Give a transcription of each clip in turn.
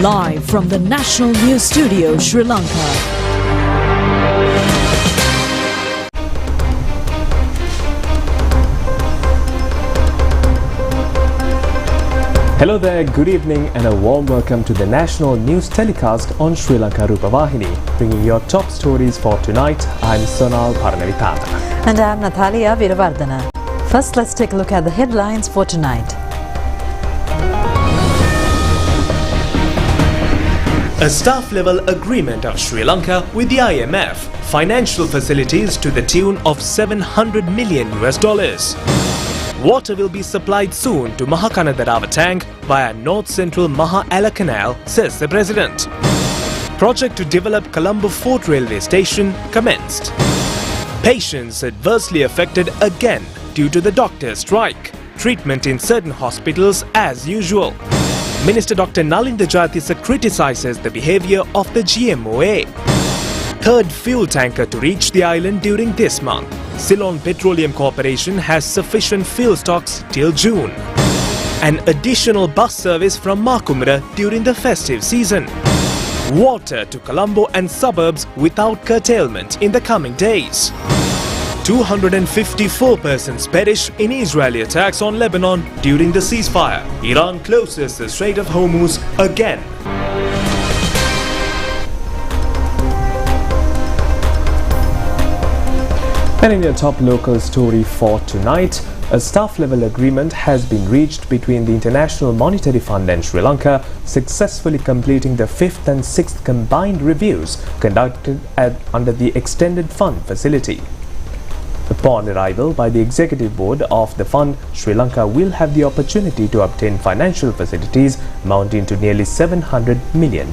Live from the National News Studio, Sri Lanka. Hello there, good evening and a warm welcome to the national news telecast on Sri Lanka Rupavahini, bringing your top stories for tonight. I'm Sahal. And I'm Natalia Viravardhana. First, let's take a look at the headlines for tonight. A staff-level agreement of Sri Lanka with the IMF. Financial facilities to the tune of $700 million. Water will be supplied soon to Mahakanadarawa tank via north-central Mangalaya canal, says the President. Project to develop Colombo Fort Railway Station commenced. Patients adversely affected again due to the doctor's strike. Treatment in certain hospitals as usual. Minister Dr. Nalinda Jayatissa criticizes the behavior of the GMOA. Third fuel tanker to reach the island during this month. Ceylon Petroleum Corporation has sufficient fuel stocks till June. An additional bus service from Makumara during the festive season. Water to Colombo and suburbs without curtailment in the coming days. 254 persons perish in Israeli attacks on Lebanon during the ceasefire. Iran closes the Strait of Hormuz again. And in your top local story for tonight, a staff-level agreement has been reached between the International Monetary Fund and Sri Lanka, successfully completing the 5th and 6th combined reviews conducted under the Extended Fund facility. Upon arrival by the Executive Board of the Fund, Sri Lanka will have the opportunity to obtain financial facilities amounting to nearly $700 million.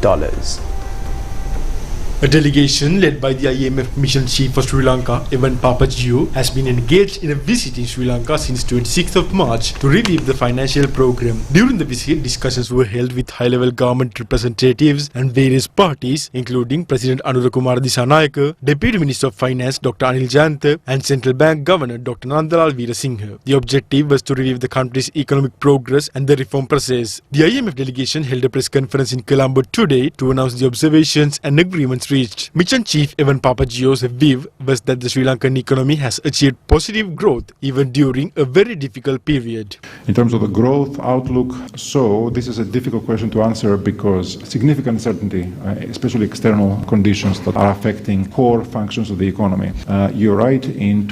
A delegation led by the IMF Mission Chief for Sri Lanka, Evan Papagio, has been engaged in a visit in Sri Lanka since 26th of March to review the financial program. During the visit, discussions were held with high-level government representatives and various parties, including President Anurakkumara Dissanayake, Deputy Minister of Finance Dr. Anil Jayantha, and Central Bank Governor Dr. Nandalal Veerasinghe. The objective was to review the country's economic progress and the reform process. The IMF delegation held a press conference in Colombo today to announce the observations and agreements reached. Mission Chief Evan Papagio's view was that the Sri Lankan economy has achieved positive growth even during a very difficult period. In terms of the growth outlook, so this is a difficult question to answer because significant uncertainty, especially external conditions that are affecting core functions of the economy. You're right, in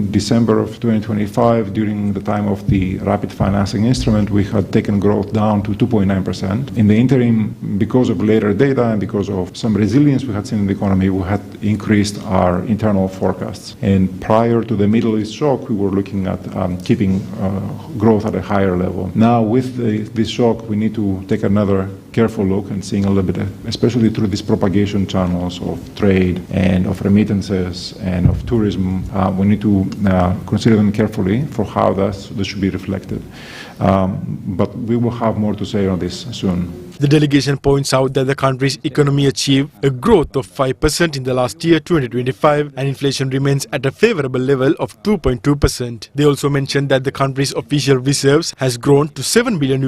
December of 2025, during the time of the rapid financing instrument, we had taken growth down to 2.9%. In the interim, because of later data and because of some resilience we had seen in the economy, we had increased our internal forecasts. And prior to the Middle East shock, we were looking at keeping growth at a higher level. Now, with this shock, we need to take another careful look and seeing a little bit, especially through these propagation channels of trade and of remittances and of tourism. We need to consider them carefully for how this should be reflected. But we will have more to say on this soon. The delegation points out that the country's economy achieved a growth of 5% in the last year, 2025, and inflation remains at a favorable level of 2.2%. They also mentioned that the country's official reserves has grown to $7 billion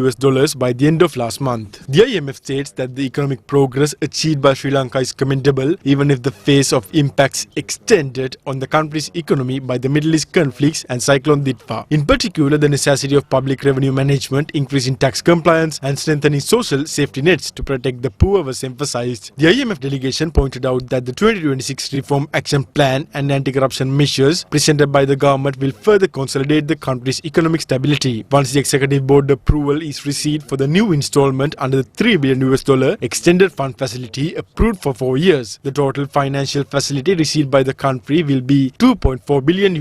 by the end of last month. The IMF states that the economic progress achieved by Sri Lanka is commendable, even if the phase of impacts extended on the country's economy by the Middle East conflicts and Cyclone Ditwa. In particular, the necessity of public revenue management, increasing tax compliance, and strengthening social safety nets to protect the poor was emphasized. The IMF delegation pointed out that the 2026 Reform Action Plan and anti-corruption measures presented by the government will further consolidate the country's economic stability. Once the Executive Board approval is received for the new installment under the $3 billion extended fund facility approved for 4 years, the total financial facility received by the country will be $2.4 billion.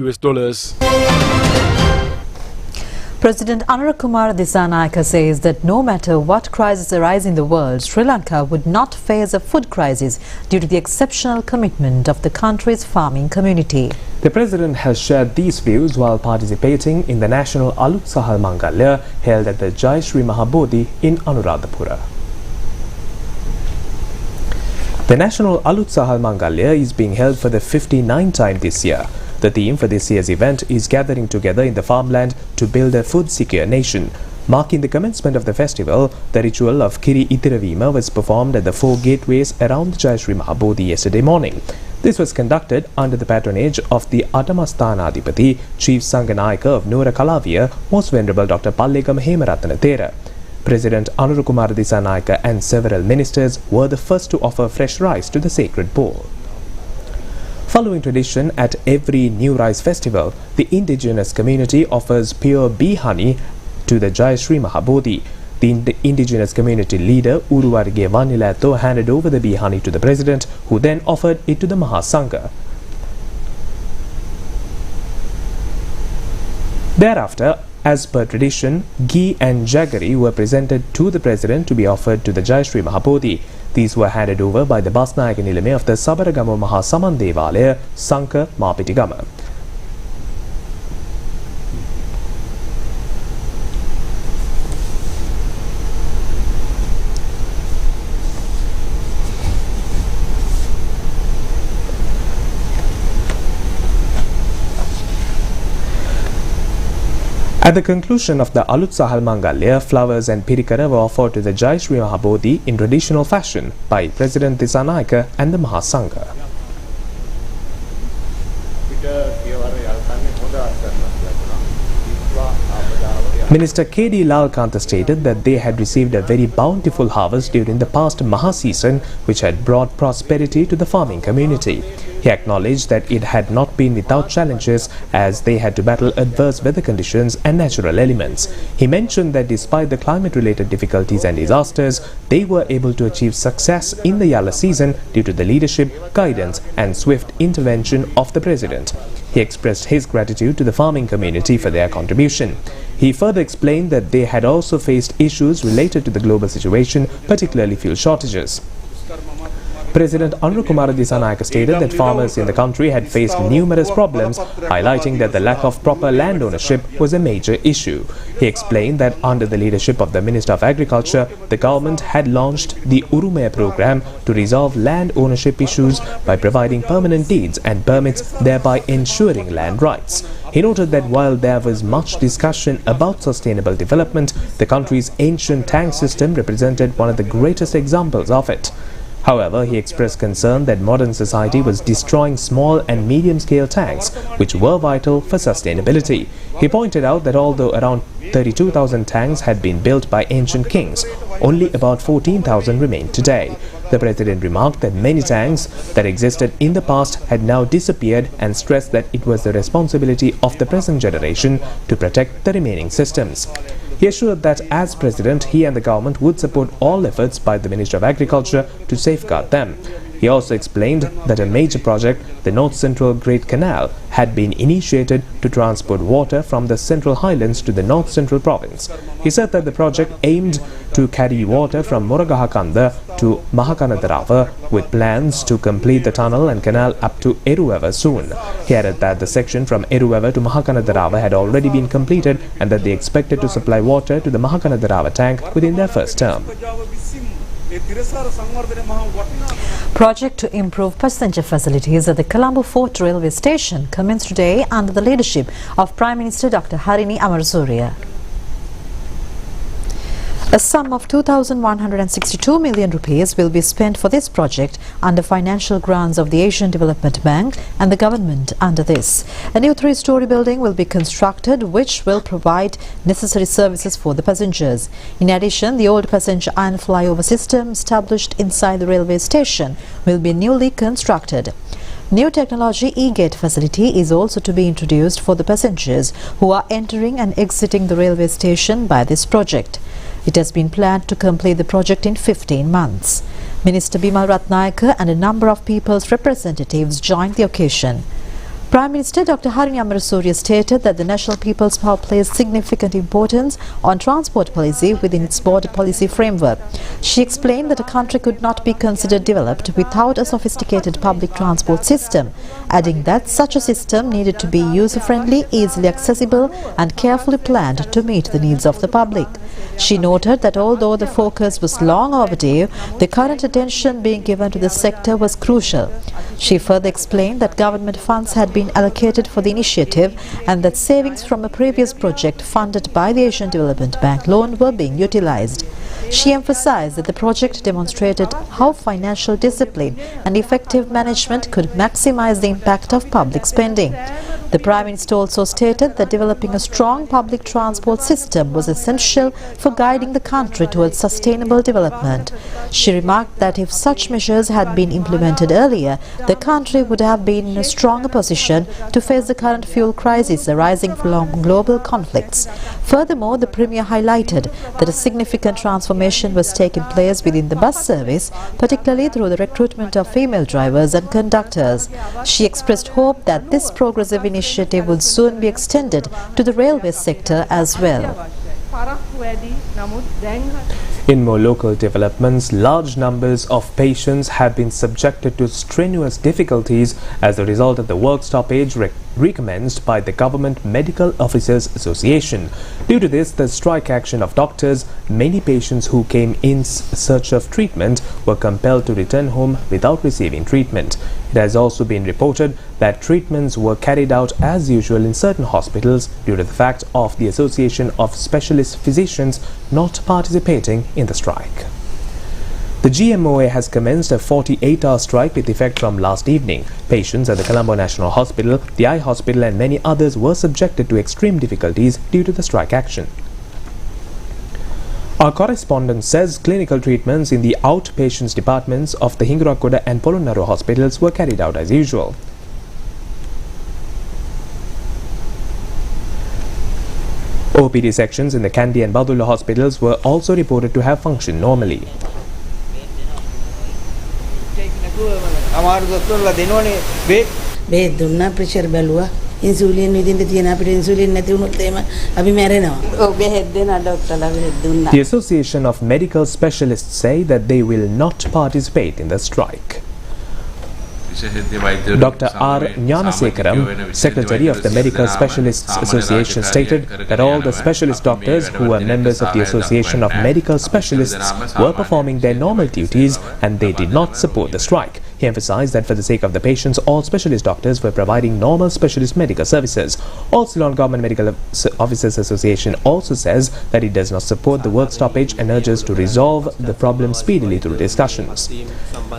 President Anurakkumara Dissanayake says that no matter what crisis arises in the world, Sri Lanka would not face a food crisis due to the exceptional commitment of the country's farming community. The President has shared these views while participating in the national Alut Sahal Mangalaya held at the Jai Sri Mahabodhi in Anuradhapura. The national Alut Sahal Mangalaya is being held for the 59th time this year. The theme for this year's event is gathering together in the farmland to build a food-secure nation. Marking the commencement of the festival, the ritual of Kiri Itiravima was performed at the 4 gateways around the Jayashree Mahabodhi yesterday morning. This was conducted under the patronage of the Atamasthanaadhipati, Chief Sanganayaka of Nuwara Eliya, Most Venerable Dr. Pallegama Hemarathana Thera. President Anurukumara Disanayaka and several ministers were the first to offer fresh rice to the sacred bowl. Following tradition at every new rice festival, the indigenous community offers pure bee honey to the Jayashree Mahabodhi. The indigenous community leader Uruwarige Vanilatho handed over the bee honey to the president, who then offered it to the Mahasangha. Thereafter, as per tradition, ghee and jaggery were presented to the president to be offered to the Jayashree Mahabodhi. These were handed over by the Basnayaka Nilame of the Sabaragama Mahasaman Devalaya, Sanka Mapitigama. At the conclusion of the Alut Sahal Mangalaya, flowers and pirikara were offered to the Jayashree Mahabodhi in traditional fashion by President Disanayaka and the Mahasangha. Minister K.D. Lalkantha stated that they had received a very bountiful harvest during the past Maha season, which had brought prosperity to the farming community. He acknowledged that it had not been without challenges, as they had to battle adverse weather conditions and natural elements. He mentioned that despite the climate-related difficulties and disasters, they were able to achieve success in the Yalla season due to the leadership, guidance and swift intervention of the President. He expressed his gratitude to the farming community for their contribution. He further explained that they had also faced issues related to the global situation, particularly fuel shortages. President Anurukumara Disanayaka stated that farmers in the country had faced numerous problems, highlighting that the lack of proper land ownership was a major issue. He explained that under the leadership of the Minister of Agriculture, the government had launched the Urumaya program to resolve land ownership issues by providing permanent deeds and permits, thereby ensuring land rights. He noted that while there was much discussion about sustainable development, the country's ancient tank system represented one of the greatest examples of it. However, he expressed concern that modern society was destroying small and medium-scale tanks, which were vital for sustainability. He pointed out that although around 32,000 tanks had been built by ancient kings, only about 14,000 remained today. The President remarked that many tanks that existed in the past had now disappeared and stressed that it was the responsibility of the present generation to protect the remaining systems. He assured that as President, he and the government would support all efforts by the Ministry of Agriculture to safeguard them. He also explained that a major project, the North Central Great Canal, had been initiated to transport water from the Central Highlands to the North Central Province. He said that the project aimed to carry water from Moragahakanda to Mahakanadarava, with plans to complete the tunnel and canal up to Eruvava soon. He added that the section from Eruvava to Mahakanadarava had already been completed and that they expected to supply water to the Mahakanadarava tank within their first term. Project to improve passenger facilities at the Colombo Fort Railway Station commenced today under the leadership of Prime Minister Dr. Harini Amarasuriya. A sum of 2,162 million rupees will be spent for this project under financial grants of the Asian Development Bank and the government under this. A new 3-story building will be constructed which will provide necessary services for the passengers. In addition, the old passenger iron flyover system established inside the railway station will be newly constructed. New technology e-gate facility is also to be introduced for the passengers who are entering and exiting the railway station by this project. It has been planned to complete the project in 15 months. Minister Bimal Ratnayaka and a number of people's representatives joined the occasion. Prime Minister Dr. Harini Amarasuriya stated that the National People's Power plays significant importance on transport policy within its border policy framework. She explained that a country could not be considered developed without a sophisticated public transport system, adding that such a system needed to be user-friendly, easily accessible and carefully planned to meet the needs of the public. She noted that although the focus was long overdue, the current attention being given to the sector was crucial. She further explained that government funds had been allocated for the initiative and that savings from a previous project funded by the Asian Development Bank loan were being utilized. She emphasized that the project demonstrated how financial discipline and effective management could maximize the impact of public spending. The Prime Minister also stated that developing a strong public transport system was essential for guiding the country towards sustainable development. She remarked that if such measures had been implemented earlier, the country would have been in a stronger position to face the current fuel crisis arising from global conflicts. Furthermore, the Premier highlighted that a significant transformation was taking place within the bus service, particularly through the recruitment of female drivers and conductors. She expressed hope that this progressive initiative will soon be extended to the railway sector as well. In more local developments, large numbers of patients have been subjected to strenuous difficulties as a result of the work stoppage recommenced by the Government Medical Officers Association. Due to this, the strike action of doctors, many patients who came in search of treatment were compelled to return home without receiving treatment. It has also been reported that treatments were carried out as usual in certain hospitals due to the fact of the Association of Specialist Physicians not participating in the strike. The GMOA has commenced a 48-hour strike with effect from last evening. Patients at the Colombo National Hospital, the Eye Hospital and many others were subjected to extreme difficulties due to the strike action. Our correspondent says clinical treatments in the outpatients departments of the Hingurakoda and Polonnaruwa hospitals were carried out as usual. OPD sections in the Kandy and Badulla hospitals were also reported to have functioned normally. The Association of Medical Specialists say that they will not participate in the strike. Dr. R. Gnanasekaram, Secretary of the Medical Specialists Association, stated that all the specialist doctors who were members of the Association of Medical Specialists were performing their normal duties and they did not support the strike. He emphasized that for the sake of the patients, all specialist doctors were providing normal specialist medical services. All Ceylon Government Medical Officers Association also says that it does not support the work stoppage and urges to resolve the problem speedily through discussions.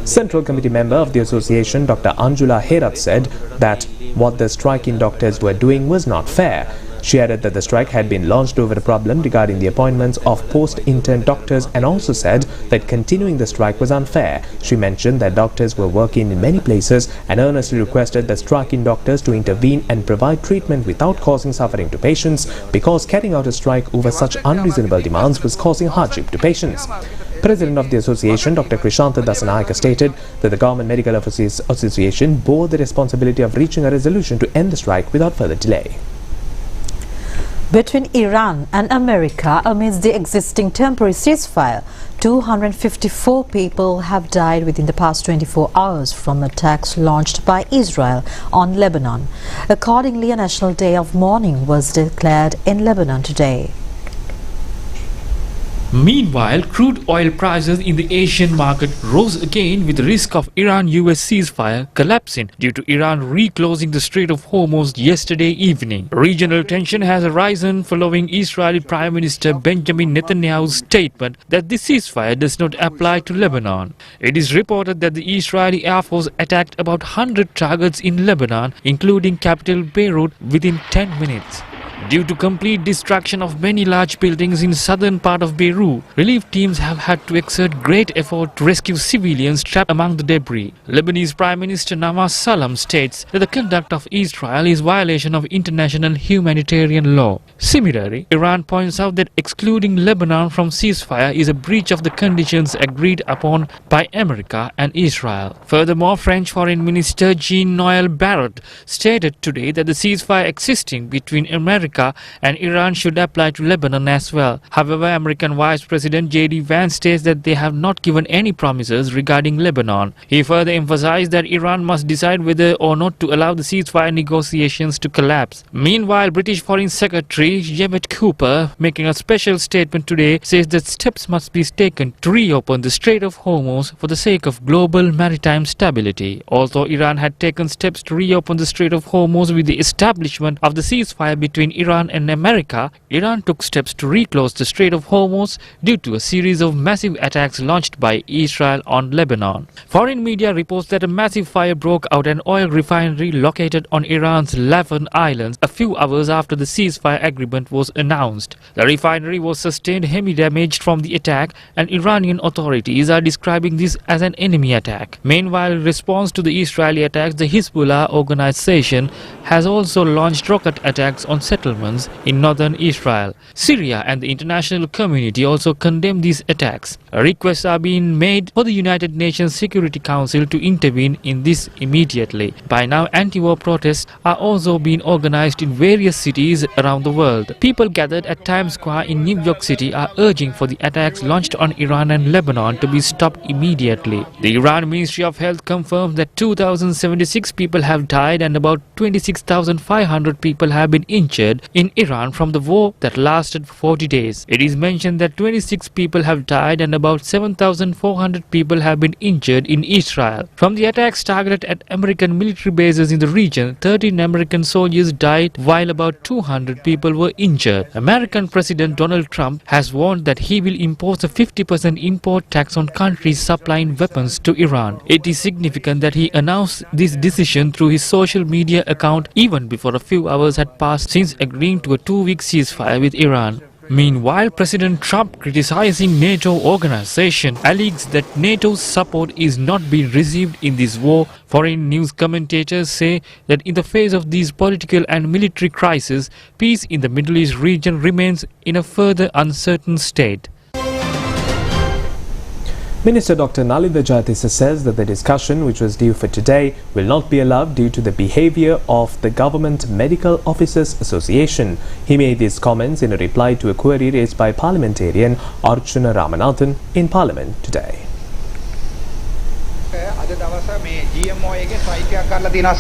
Central Committee member of the association, Dr. Anjula Herath, said that what the striking doctors were doing was not fair. She added that the strike had been launched over a problem regarding the appointments of post-intern doctors and also said that continuing the strike was unfair. She mentioned that doctors were working in many places and earnestly requested the striking doctors to intervene and provide treatment without causing suffering to patients because carrying out a strike over such unreasonable demands was causing hardship to patients. President of the association, Dr. Krishanta Dasanayaka, stated that the Government Medical Officers Association bore the responsibility of reaching a resolution to end the strike without further delay. Between Iran and America, amidst the existing temporary ceasefire, 254 people have died within the past 24 hours from attacks launched by Israel on Lebanon. Accordingly, a national day of mourning was declared in Lebanon today. Meanwhile, crude oil prices in the Asian market rose again with the risk of Iran-US ceasefire collapsing due to Iran reclosing the Strait of Hormuz yesterday evening. Regional tension has arisen following Israeli Prime Minister Benjamin Netanyahu's statement that the ceasefire does not apply to Lebanon. It is reported that the Israeli Air Force attacked about 100 targets in Lebanon, including capital Beirut, within 10 minutes. Due to complete destruction of many large buildings in southern part of Beirut, relief teams have had to exert great effort to rescue civilians trapped among the debris. Lebanese Prime Minister Nawaz Salam states that the conduct of Israel is violation of international humanitarian law. Similarly, Iran points out that excluding Lebanon from ceasefire is a breach of the conditions agreed upon by America and Israel. Furthermore, French Foreign Minister Jean-Noël Barrot stated today that the ceasefire existing between America America, and Iran should apply to Lebanon as well. However, American Vice President J.D. Vance states that they have not given any promises regarding Lebanon. He further emphasized that Iran must decide whether or not to allow the ceasefire negotiations to collapse. Meanwhile, British Foreign Secretary Yvette Cooper, making a special statement today, says that steps must be taken to reopen the Strait of Hormuz for the sake of global maritime stability. Although Iran had taken steps to reopen the Strait of Hormuz with the establishment of the ceasefire between Iran and America, Iran took steps to reclose the Strait of Hormuz due to a series of massive attacks launched by Israel on Lebanon. Foreign media reports that a massive fire broke out an oil refinery located on Iran's Lavon Islands a few hours after the ceasefire agreement was announced. The refinery was sustained heavy damage from the attack, and Iranian authorities are describing this as an enemy attack. Meanwhile, in response to the Israeli attacks, the Hezbollah organization has also launched rocket attacks on settlements in northern Israel. Syria and the international community also condemn these attacks. Requests are being made for the United Nations Security Council to intervene in this immediately. By now, anti-war protests are also being organized in various cities around the world. People gathered at Times Square in New York City are urging for the attacks launched on Iran and Lebanon to be stopped immediately. The Iran Ministry of Health confirms that 2,076 people have died and about 26,500 people have been injured in Iran from the war that lasted 40 days. It is mentioned that 26 people have died and about 7,400 people have been injured in Israel. From the attacks targeted at American military bases in the region, 13 American soldiers died while about 200 people were injured. American President Donald Trump has warned that he will impose a 50% import tax on countries supplying weapons to Iran. It is significant that he announced this decision through his social media account even before a few hours had passed since agreeing to a 2-week ceasefire with Iran. Meanwhile, President Trump, criticizing NATO organization, alleges that NATO's support is not being received in this war. Foreign news commentators say that in the face of these political and military crises, peace in the Middle East region remains in a further uncertain state. Minister Dr. Nalindra Jayatissa says that the discussion, which was due for today, will not be allowed due to the behaviour of the Government Medical Officers Association. He made these comments in a reply to a query raised by parliamentarian Archana Ramanathan in Parliament today.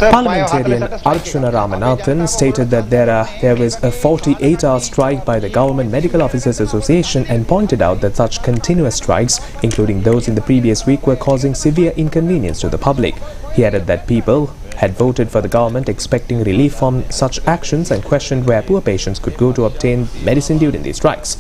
Parliamentarian Archana Ramanathan stated that there was a 48-hour strike by the Government Medical Officers Association and pointed out that such continuous strikes, including those in the previous week, were causing severe inconvenience to the public. He added that people had voted for the government expecting relief from such actions and questioned where poor patients could go to obtain medicine during these strikes.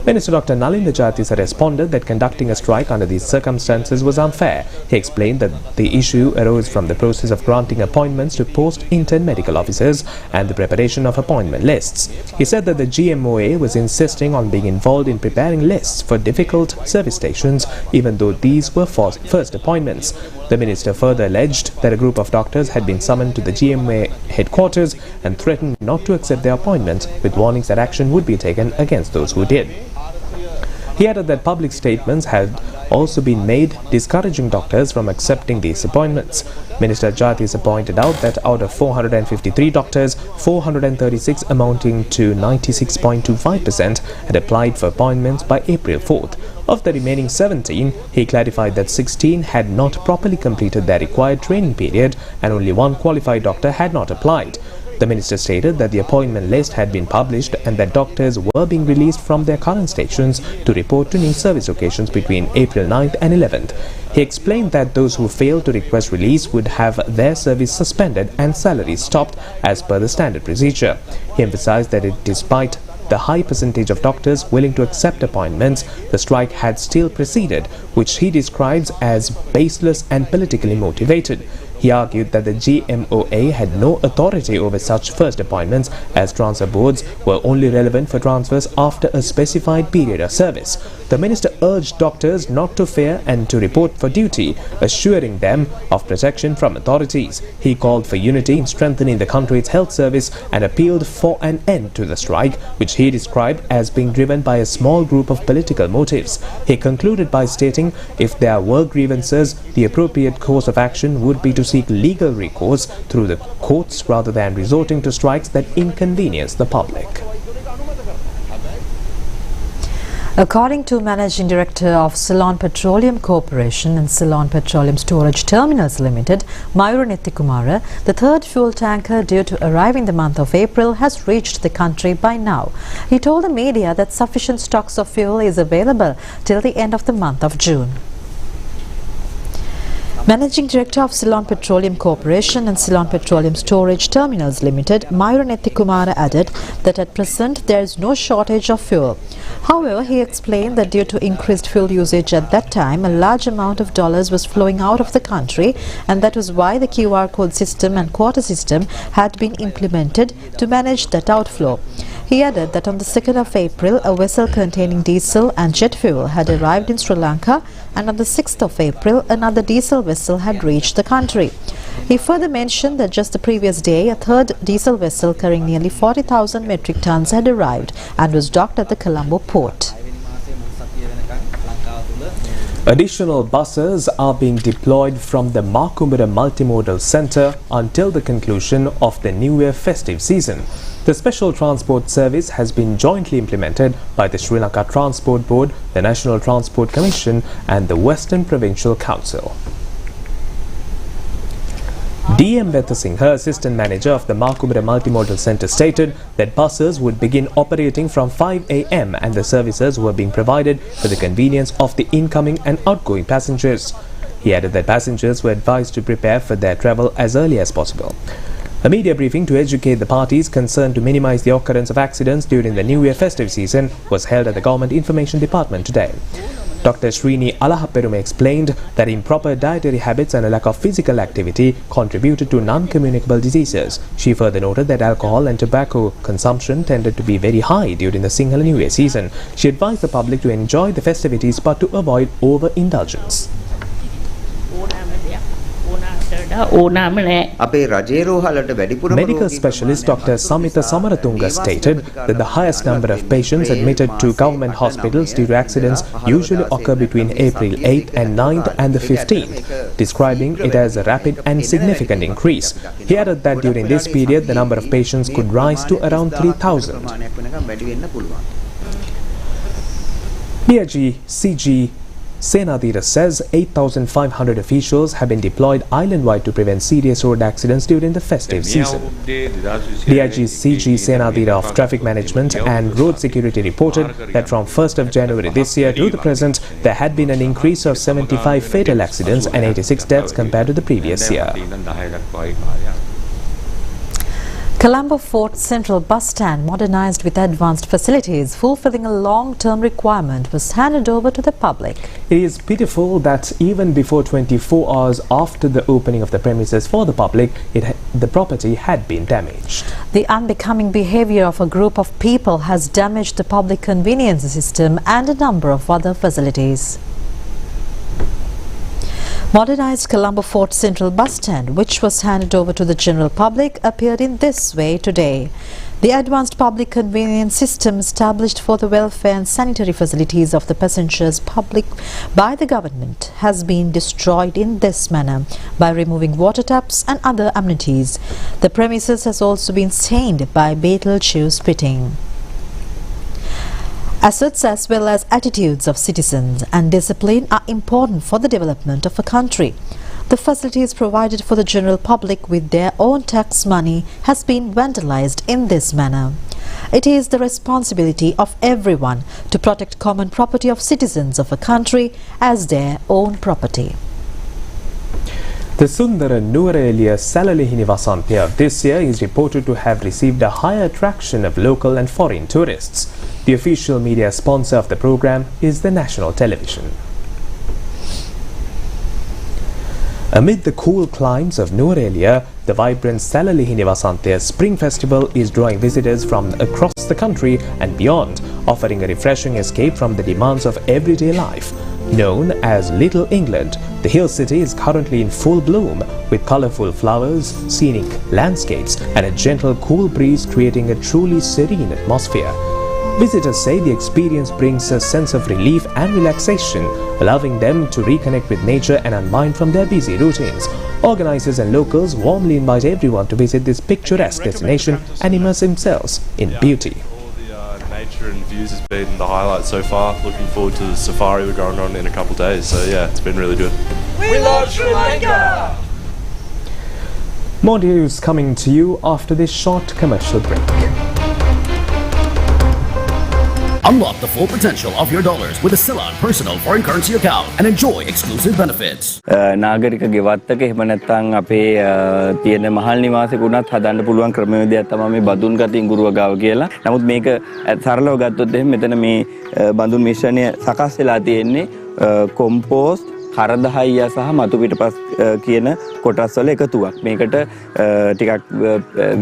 Minister Dr. Nalindra Jayatissa responded that conducting a strike under these circumstances was unfair. He explained that the issue arose from the process of granting appointments to post-intern medical officers and the preparation of appointment lists. He said that the GMOA was insisting on being involved in preparing lists for difficult service stations, even though these were first appointments. The minister further alleged that a group of doctors had been summoned to the GMOA headquarters and threatened not to accept their appointment, with warnings that action would be taken against those who did. He added that public statements had also been made discouraging doctors from accepting these appointments. Minister Jayatissa pointed out that out of 453 doctors, 436 amounting to 96.25% had applied for appointments by April 4th. Of the remaining 17, he clarified that 16 had not properly completed their required training period and only one qualified doctor had not applied. The minister stated that the appointment list had been published and that doctors were being released from their current stations to report to new service occasions between April 9th and 11th. He explained that those who failed to request release would have their service suspended and salaries stopped as per the standard procedure. He emphasized that despite the high percentage of doctors willing to accept appointments, the strike had still proceeded, which he describes as baseless and politically motivated. He argued that the GMOA had no authority over such first appointments, as transfer boards were only relevant for transfers after a specified period of service. The minister urged doctors not to fear and to report for duty, assuring them of protection from authorities. He called for unity in strengthening the country's health service and appealed for an end to the strike, which he described as being driven by a small group of political motives. He concluded by stating if there were grievances, the appropriate course of action would be to to seek legal recourse through the courts rather than resorting to strikes that inconvenience the public. According to Managing Director of Ceylon Petroleum Corporation and Ceylon Petroleum Storage Terminals Limited, Mayuranetthi Kumara, the third fuel tanker due to arrive in the month of April has reached the country by now. He told the media that sufficient stocks of fuel is available till the end of the month of June. Managing Director of Ceylon Petroleum Corporation and Ceylon Petroleum Storage Terminals Limited, Mayuranetthi Kumara added that at present there is no shortage of fuel. However, he explained that due to increased fuel usage at that time, a large amount of dollars was flowing out of the country, and that was why the QR code system and quota system had been implemented to manage that outflow. He added that on the 2nd of April, a vessel containing diesel and jet fuel had arrived in Sri Lanka, and on the 6th of April, another diesel vessel had reached the country. He further mentioned that just the previous day, a third diesel vessel carrying nearly 40,000 metric tons had arrived and was docked at the Colombo port. Additional buses are being deployed from the Makumbara Multimodal Centre until the conclusion of the New Year festive season. The special transport service has been jointly implemented by the Sri Lanka Transport Board, the National Transport Commission and the Western Provincial Council. D.M. Vettasinghe, Assistant Manager of the Makumbara Multimodal Centre, stated that buses would begin operating from 5 a.m. and the services were being provided for the convenience of the incoming and outgoing passengers. He added that passengers were advised to prepare for their travel as early as possible. A media briefing to educate the parties concerned to minimize the occurrence of accidents during the New Year festive season was held at the Government Information Department today. Dr. Srini Alahaperume explained that improper dietary habits and a lack of physical activity contributed to non-communicable diseases. She further noted that alcohol and tobacco consumption tended to be very high during the Sinhala New Year season. She advised the public to enjoy the festivities but to avoid overindulgence. Medical specialist Dr. Samita Samaratunga stated that the highest number of patients admitted to government hospitals due to accidents usually occur between April 8th and 9th and the 15th, describing it as a rapid and significant increase. He added that during this period the number of patients could rise to around 3,000. DIG CG Senadira says 8,500 officials have been deployed island-wide to prevent serious road accidents during the festive season. DIG CG Senadira of Traffic Management and Road Security reported that from 1st of January this year to the present, there had been an increase of 75 fatal accidents and 86 deaths compared to the previous year. Colombo Fort Central Bus Stand, modernized with advanced facilities, fulfilling a long-term requirement, was handed over to the public. It is pitiful that even before 24 hours after the opening of the premises for the public, the property had been damaged. The unbecoming behavior of a group of people has damaged the public convenience system and a number of other facilities. Modernized Colombo Fort Central Bus Stand, which was handed over to the general public, appeared in this way today. The advanced public convenience system established for the welfare and sanitary facilities of the passengers public by the government has been destroyed in this manner by removing water taps and other amenities. The premises has also been stained by betel chew spitting. Assets as well as attitudes of citizens and discipline are important for the development of a country. The facilities provided for the general public with their own tax money has been vandalized in this manner. It is the responsibility of everyone to protect common property of citizens of a country as their own property. The Sundara Nuwara Eliya Salalihini Vasanthya of this year is reported to have received a higher attraction of local and foreign tourists. The official media sponsor of the program is the national television. Amid the cool climes of Nuwara Eliya, the vibrant Salalihini Vasanthya Spring Festival is drawing visitors from across the country and beyond, offering a refreshing escape from the demands of everyday life. Known as Little England, the hill city is currently in full bloom with colourful flowers, scenic landscapes and a gentle cool breeze creating a truly serene atmosphere. Visitors say the experience brings a sense of relief and relaxation, allowing them to reconnect with nature and unwind from their busy routines. Organisers and locals warmly invite everyone to visit this picturesque destination and immerse themselves in beauty. Nature and views has been the highlight so far. Looking forward to the safari we're going on in a couple of days. So yeah, it's been really good. We love Sri Lanka! More news coming to you after this short commercial break. Unlock the full potential of your dollars with a Sahal personal foreign currency account and enjoy exclusive benefits. නාගරික ගෙවත්තක එහෙම නැත්නම් අපේ තියෙන මහල් නිවාසෙක උනත් හදන්න පුළුවන් ක්‍රමවේදයක් තමයි මේ බඳුන් ගත ඉඟුරුව ගාව කියලා. නමුත් මේක සරලව ගත්තොත් එහෙනම් මෙතන මේ බඳුන් මිශ්‍රණය සකස් වෙලා තියෙන්නේ කොම්පෝස්ට් කරදහයිය සහ මතු පිටපස් කියන කොටස් වල එකතුවක්. මේකට ටිකක්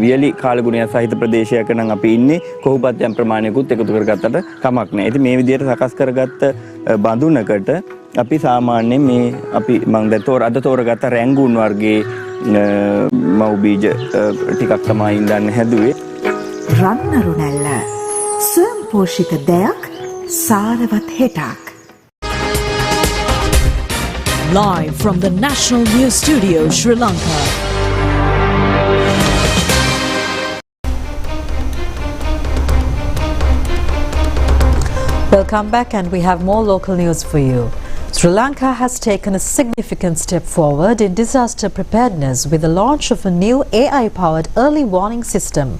වියලි කාලගුණය සහිත ප්‍රදේශයක නම් අපි ඉන්නේ කොහොපත් යම් ප්‍රමාණයකුත් එකතු කරගත්තට කමක් නැහැ. ඉතින් මේ විදිහට සකස් කරගත්ත බඳුනකට අපි සාමාන්‍යයෙන් මේ අපි මම දැන් අද තෝරගත්ත රැංගුන් වර්ගයේ මව් බීජ ටිකක් තමයි ඉඳන් හැදුවේ. රන්නරු නැල්ල ස්වයං පෝෂිත දෙයක් සාරවත් හෙටක්. Live from the National News Studio, Sri Lanka. Welcome back, and we have more local news for you. Sri Lanka has taken a significant step forward in disaster preparedness with the launch of a new AI-powered early warning system.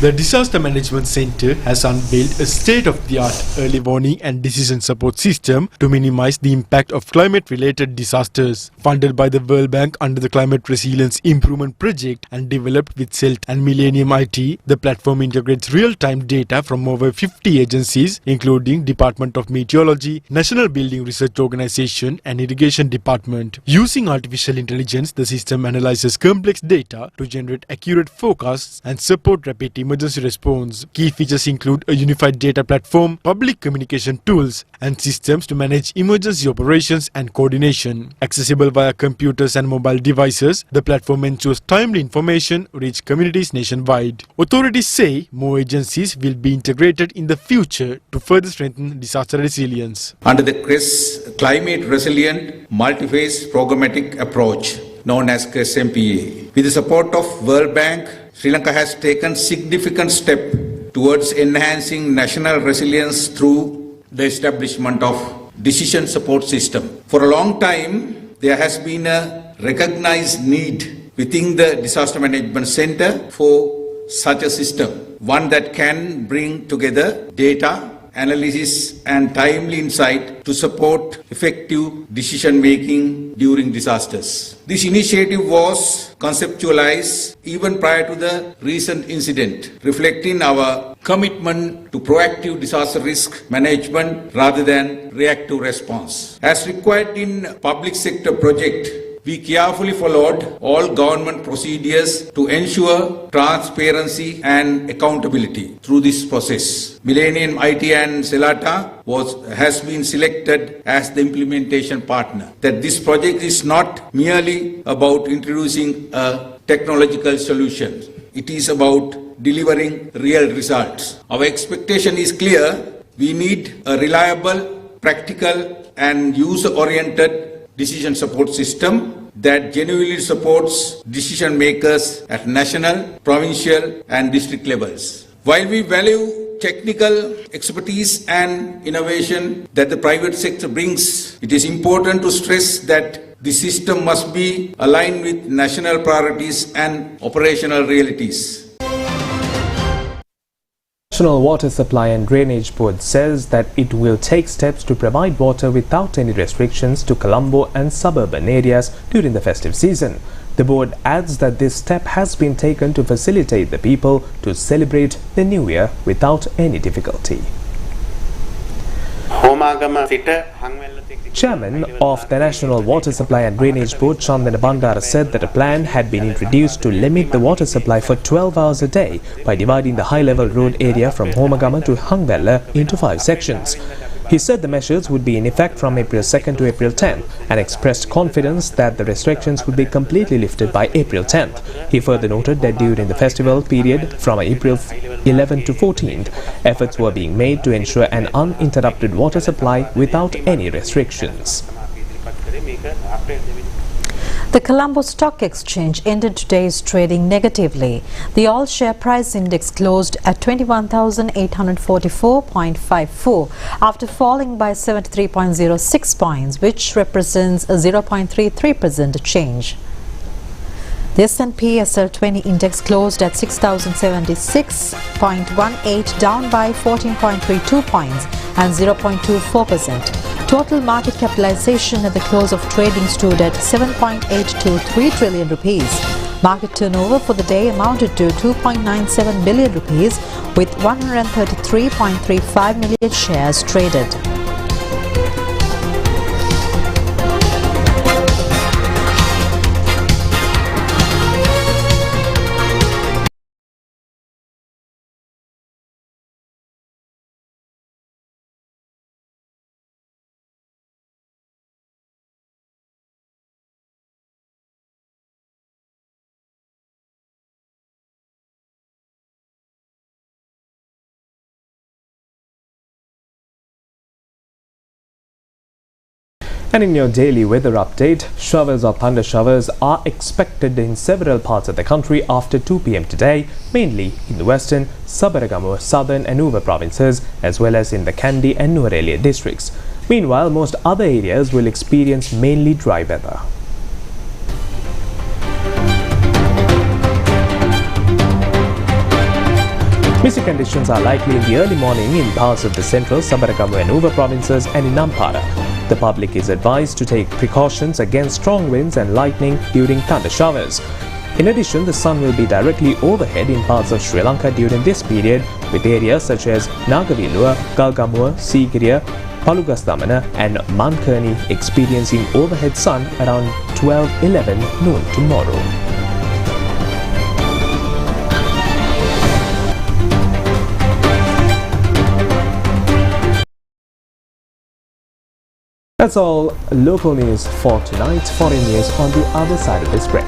The Disaster Management Center has unveiled a state-of-the-art early warning and decision support system to minimize the impact of climate-related disasters. Funded by the World Bank under the Climate Resilience Improvement Project and developed with CELT and Millennium IT, the platform integrates real-time data from over 50 agencies, including Department of Meteorology, National Building Research Organization and Irrigation Department. Using artificial intelligence, the system analyzes complex data to generate accurate forecasts and support rapid emergency response. Key features include a unified data platform, public communication tools, and systems to manage emergency operations and coordination. Accessible via computers and mobile devices, the platform ensures timely information reach communities nationwide. Authorities say more agencies will be integrated in the future to further strengthen disaster resilience. Under the CRESS Climate Resilient Multi-Phase Programmatic Approach, known as CRESS MPA, with the support of World Bank, Sri Lanka has taken significant step towards enhancing national resilience through the establishment of decision support system. For a long time, there has been a recognized need within the Disaster Management Center for such a system, one that can bring together data, analysis and timely insight to support effective decision making during disasters. This initiative was conceptualized even prior to the recent incident, reflecting our commitment to proactive disaster risk management rather than reactive response. As required in public sector project, we carefully followed all government procedures to ensure transparency and accountability through this process. Millennium IT and Celata has been selected as the implementation partner. That this project is not merely about introducing a technological solution. It is about delivering real results. Our expectation is clear. We need a reliable, practical and user-oriented decision support system that genuinely supports decision makers at national, provincial and district levels. While we value technical expertise and innovation that the private sector brings, it is important to stress that the system must be aligned with national priorities and operational realities. National Water Supply and Drainage Board says that it will take steps to provide water without any restrictions to Colombo and suburban areas during the festive season. The board adds that this step has been taken to facilitate the people to celebrate the New Year without any difficulty. Chairman of the National Water Supply and Drainage Board, Chandana Bandara, said that a plan had been introduced to limit the water supply for 12 hours a day by dividing the high-level road area from Homagama to Hangwella into 5 sections. He said the measures would be in effect from April 2nd to April 10th and expressed confidence that the restrictions would be completely lifted by April 10th. He further noted that during the festival period from April 11th to 14th, efforts were being made to ensure an uninterrupted water supply without any restrictions. The Colombo Stock Exchange ended today's trading negatively. The all-share price index closed at 21,844.54 after falling by 73.06 points, which represents a 0.33% change. The S&P SL20 index closed at 6,076.18, down by 14.32 points and 0.24%. Total market capitalization at the close of trading stood at 7.823 trillion rupees. Market turnover for the day amounted to 2.97 billion rupees with 133.35 million shares traded. And in your daily weather update, showers or thunder showers are expected in several parts of the country after 2 p.m. today, mainly in the western, Sabaragamu, southern and Nuwara provinces, as well as in the Kandy and Nuwara Eliya districts. Meanwhile, most other areas will experience mainly dry weather. Misty conditions are likely in the early morning in parts of the central, Sabaragamu and Nuwara provinces and in Nampara. The public is advised to take precautions against strong winds and lightning during thunder showers. In addition, the sun will be directly overhead in parts of Sri Lanka during this period, with areas such as Nagavilua, Galgamua, Sigiriya, Palugasdamana and Mankarni experiencing overhead sun around 12:11 noon tomorrow. That's all local news for tonight. Foreign news on the other side of this break.